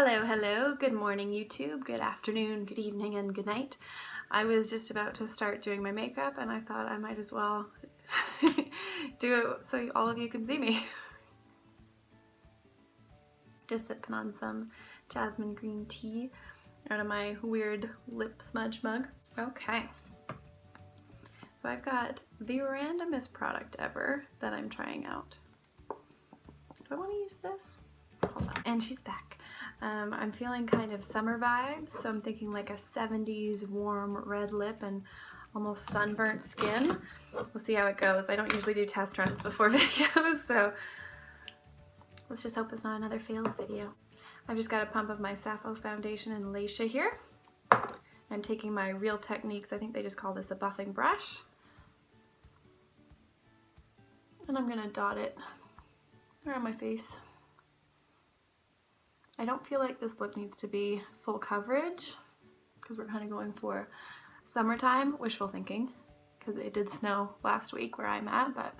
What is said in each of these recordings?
Hello, hello, good morning YouTube, good afternoon, good evening, and good night. I was just about to start doing my makeup and I thought I might as well do it so all of you can see me. Just sipping on some jasmine green tea out of my weird lip smudge mug. Okay, so I've got the randomest product ever that I'm trying out. Do I want to use this? Hold on. And she's back. I'm feeling kind of summer vibes, so I'm thinking like a 70s warm red lip and almost sunburnt skin. We'll see how it goes. I don't usually do test runs before videos, so let's just hope it's not another fails video. I've just got a pump of my Sappo foundation in Leisha here. I'm taking my Real Techniques, I think they just call this a buffing brush, and I'm gonna dot it around my face. I don't feel like this look needs to be full coverage because we're kind of going for summertime, wishful thinking, because it did snow last week where I'm at, but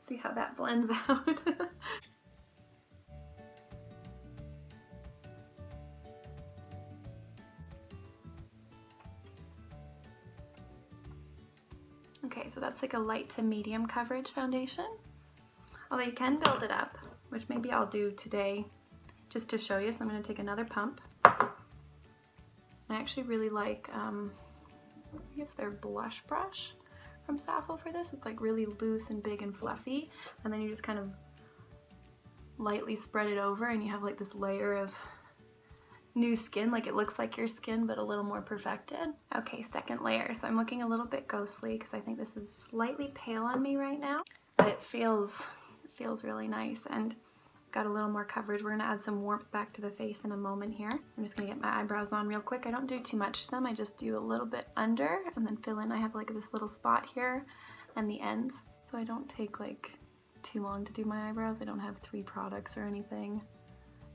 see how that blends out. Okay, so that's like a light to medium coverage foundation. Although you can build it up, which maybe I'll do today just to show you. So I'm going to take another pump. I actually really like, I guess their blush brush from Sappo for this. It's like really loose and big and fluffy. And then you just kind of lightly spread it over and you have like this layer of new skin. Like it looks like your skin, but a little more perfected. Okay, second layer. So I'm looking a little bit ghostly because I think this is slightly pale on me right now, but it feels really nice and got a little more coverage. We're gonna add some warmth back to the face in a moment here. I'm just gonna get my eyebrows on real quick. I don't do too much to them. I just do a little bit under and then fill in. I have like this little spot here and the ends. So I don't take like too long to do my eyebrows. I don't have 3 products or anything.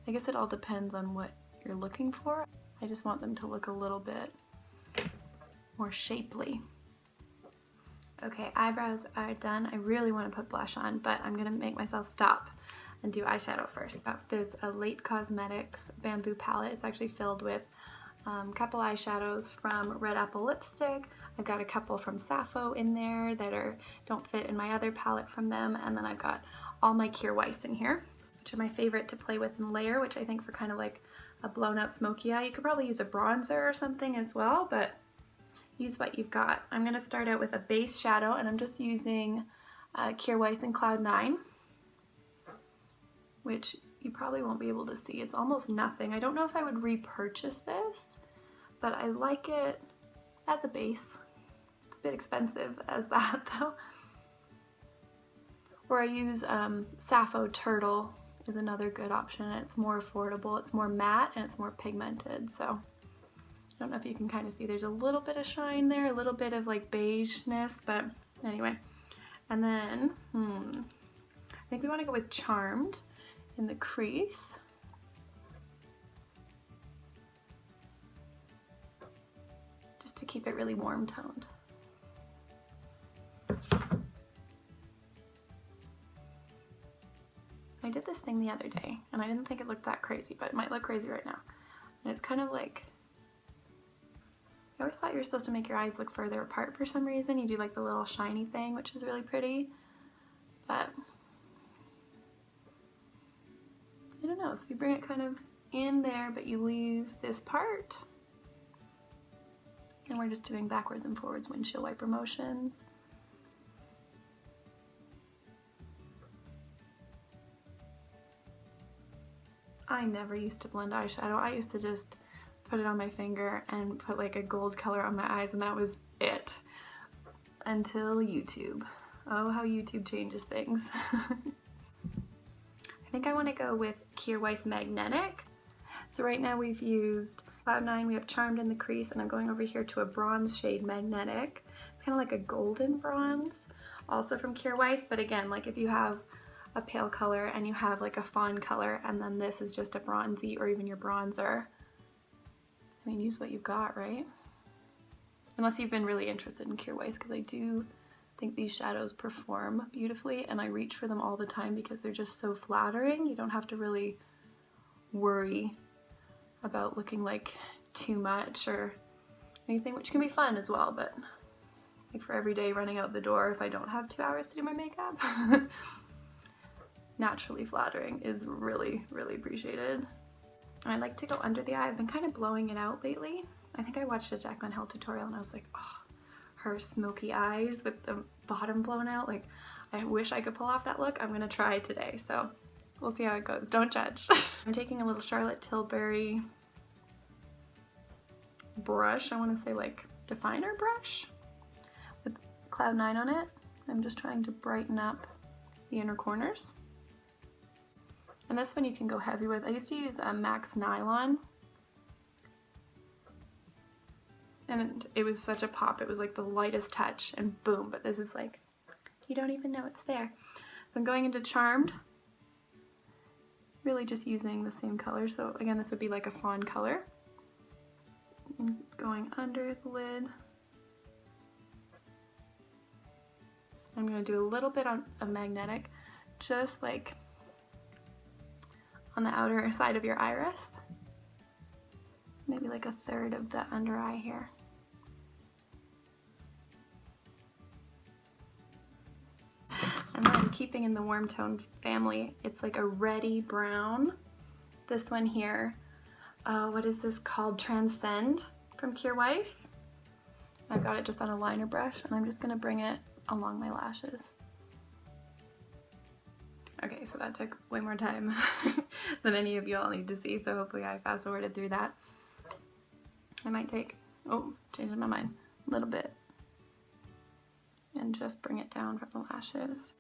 I guess it all depends on what you're looking for. I just want them to look a little bit more shapely. Okay, eyebrows are done. I really want to put blush on, but I'm gonna make myself stop and do eyeshadow first. Got this Late Cosmetics bamboo palette. It's actually filled with a couple eyeshadows from Red Apple Lipstick. I've got a couple from Sappo in there that don't fit in my other palette from them, and then I've got all my Kjaer Weis in here, which are my favorite to play with and layer, which I think for kind of like a blown out smoky eye. You could probably use a bronzer or something as well, but use what you've got. I'm going to start out with a base shadow, and I'm just using Kjaer Weis in Cloud 9, which you probably won't be able to see. It's almost nothing. I don't know if I would repurchase this, but I like it as a base. It's a bit expensive as that though. Or I use Sappo Turtle is another good option. It's more affordable, it's more matte, and it's more pigmented. So I don't know if you can kind of see, there's a little bit of shine there, a little bit of like beigeness, but anyway. And then, I think we want to go with Charmed in the crease. Just to keep it really warm toned. I did this thing the other day and I didn't think it looked that crazy, but it might look crazy right now. And it's kind of like, I always thought you were supposed to make your eyes look further apart for some reason. You do like the little shiny thing, which is really pretty, but I don't know. So you bring it kind of in there, but you leave this part. And we're just doing backwards and forwards windshield wiper motions. I never used to blend eyeshadow. I used to just put it on my finger and put like a gold color on my eyes, and that was it. Until YouTube. Oh, how YouTube changes things. I think I want to go with Kjaer Weis Magnetic. So right now we've used Cloud 9, we have Charmed in the crease, and I'm going over here to a bronze shade Magnetic. It's kind of like a golden bronze, also from Kjaer Weis, but again, like if you have a pale color and you have like a fawn color, and then this is just a bronzy or even your bronzer, I mean, use what you've got, right? Unless you've been really interested in Kjaer Weis, because I do think these shadows perform beautifully, and I reach for them all the time because they're just so flattering. You don't have to really worry about looking like too much or anything, which can be fun as well, but like for every day running out the door, if I don't have 2 hours to do my makeup, naturally flattering is really, really appreciated. And I like to go under the eye. I've been kind of blowing it out lately. I think I watched a Jaclyn Hill tutorial and I was like, oh, her smoky eyes with the bottom blown out. Like, I wish I could pull off that look. I'm gonna try today, so we'll see how it goes. Don't judge. I'm taking a little Charlotte Tilbury brush. I want to say like definer brush with Cloud 9 on it. I'm just trying to brighten up the inner corners. And this one you can go heavy with. I used to use a Max Nylon, and it was such a pop. It was like the lightest touch and boom, but this is like, you don't even know it's there. So I'm going into Charmed, really just using the same color. So again, this would be like a fawn color. And going under the lid. I'm gonna do a little bit of magnetic, just like on the outer side of your iris. Maybe like a third of the under eye here. And then keeping in the warm tone family, it's like a reddy brown. This one here, what is this called? Transcend from Kjaer Weis. I've got it just on a liner brush, and I'm just gonna bring it along my lashes. Okay, so that took way more time than any of you all need to see, so hopefully I fast forwarded through that. I might take, oh, changing my mind, a little bit, and just bring it down from the lashes.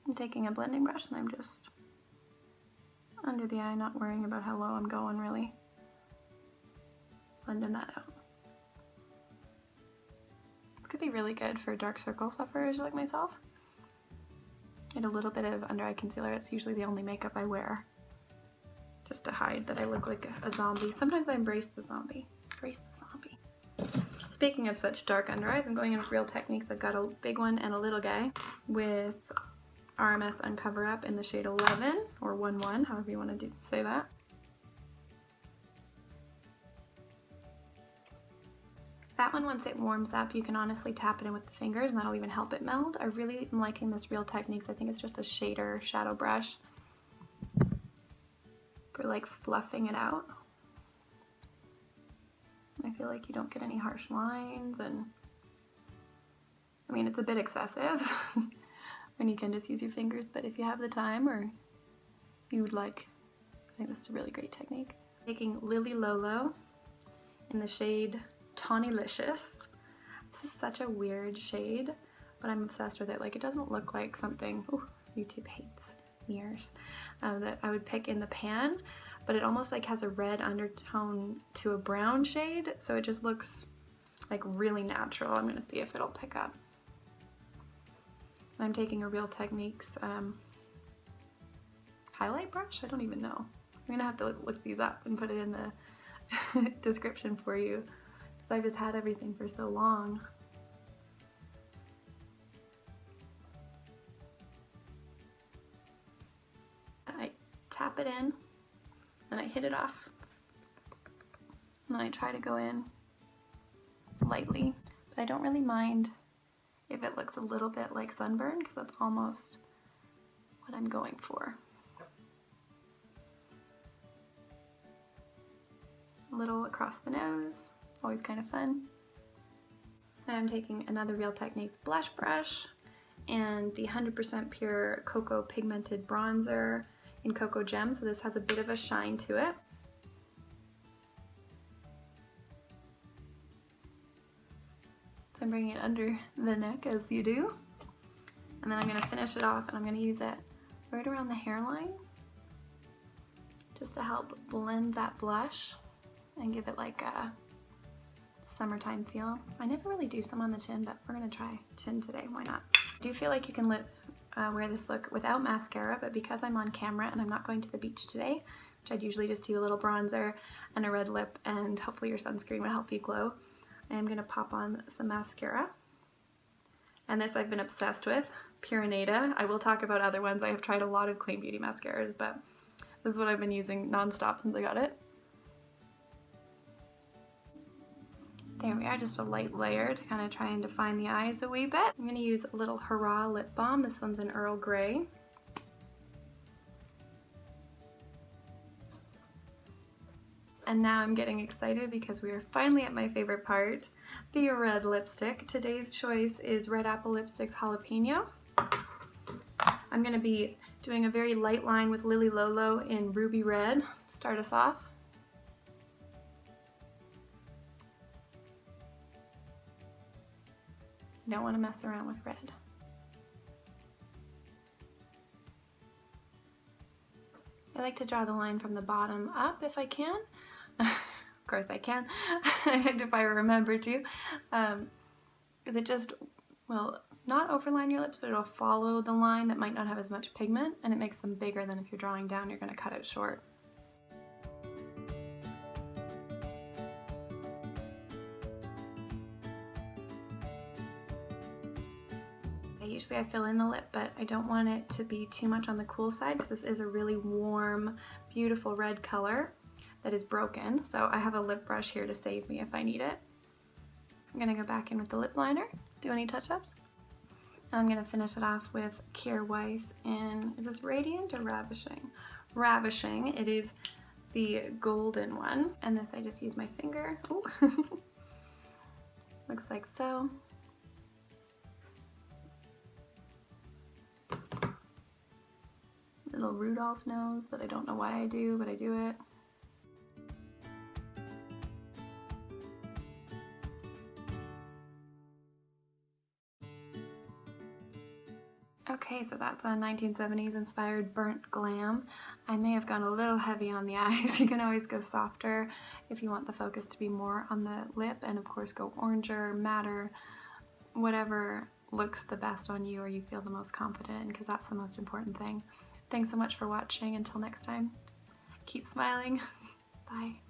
I'm taking a blending brush and I'm just under the eye, not worrying about how low I'm going really. Blending that out. This could be really good for dark circle sufferers like myself. And a little bit of under eye concealer. It's usually the only makeup I wear, just to hide that I look like a zombie. Sometimes I embrace the zombie. Embrace the zombie. Speaking of such dark under eyes, I'm going in with Real Techniques. I've got a big one and a little guy with RMS Uncover Up in the shade 11 or 11, however you want to say that. That one, once it warms up, you can honestly tap it in with the fingers and that'll even help it meld. I really am liking this Real Techniques. I think it's just a shader shadow brush for like fluffing it out. I feel like you don't get any harsh lines, and I mean, it's a bit excessive when you can just use your fingers, but if you have the time or you would like, I think this is a really great technique. Taking Lily Lolo in the shade Tawnylicious. This is such a weird shade, but I'm obsessed with it. Like, it doesn't look like something, ooh, YouTube hates mirrors, that I would pick in the pan, but it almost like has a red undertone to a brown shade, so it just looks like really natural. I'm gonna see if it'll pick up. I'm taking a Real Techniques highlight brush. I don't even know. I'm gonna have to look these up and put it in the description for you, because I've just had everything for so long. I tap it in, and I hit it off, and then I try to go in lightly, but I don't really mind if it looks a little bit like Sunburn, because that's almost what I'm going for. A little across the nose, always kind of fun. I'm taking another Real Techniques blush brush and the 100% pure Cocoa Pigmented Bronzer in Cocoa Gem, so this has a bit of a shine to it. So I'm bringing it under the neck, as you do, and then I'm going to finish it off, and I'm going to use it right around the hairline just to help blend that blush and give it like a summertime feel. I never really do some on the chin, but we're going to try chin today. Why not? I do feel like you can wear this look without mascara, but because I'm on camera and I'm not going to the beach today, which I'd usually just do a little bronzer and a red lip, and hopefully your sunscreen will help you glow, I am going to pop on some mascara. And this I've been obsessed with, Pure Anada. I will talk about other ones. I have tried a lot of clean beauty mascaras, but this is what I've been using nonstop since I got it. There we are, just a light layer to kind of try and define the eyes a wee bit. I'm going to use a little Hurraw lip balm. This one's in Earl Grey. And now I'm getting excited because we are finally at my favorite part, the red lipstick. Today's choice is Red Apple Lipstick's Hollypeno. I'm going to be doing a very light line with Lolo in Ruby Red to start us off. Don't want to mess around with red. I like to draw the line from the bottom up if I can. Of course I can, if I remember to. Because it just will not overline your lips, but it'll follow the line that might not have as much pigment, and it makes them bigger than if you're drawing down, you're going to cut it short. Usually I fill in the lip, but I don't want it to be too much on the cool side because this is a really warm, beautiful red color that is broken. So I have a lip brush here to save me if I need it. I'm going to go back in with the lip liner, do any touch-ups. And I'm going to finish it off with Kjaer Weis in, is this Radiant or Ravishing? Ravishing. It is the golden one. And this I just use my finger. Ooh. Looks like so. Little Rudolph nose that I don't know why I do, but I do it. Okay, so that's a 1970s inspired burnt glam. I may have gone a little heavy on the eyes. You can always go softer if you want the focus to be more on the lip, and of course go oranger, matter, whatever looks the best on you or you feel the most confident in, because that's the most important thing. Thanks so much for watching. Until next time, keep smiling. Bye.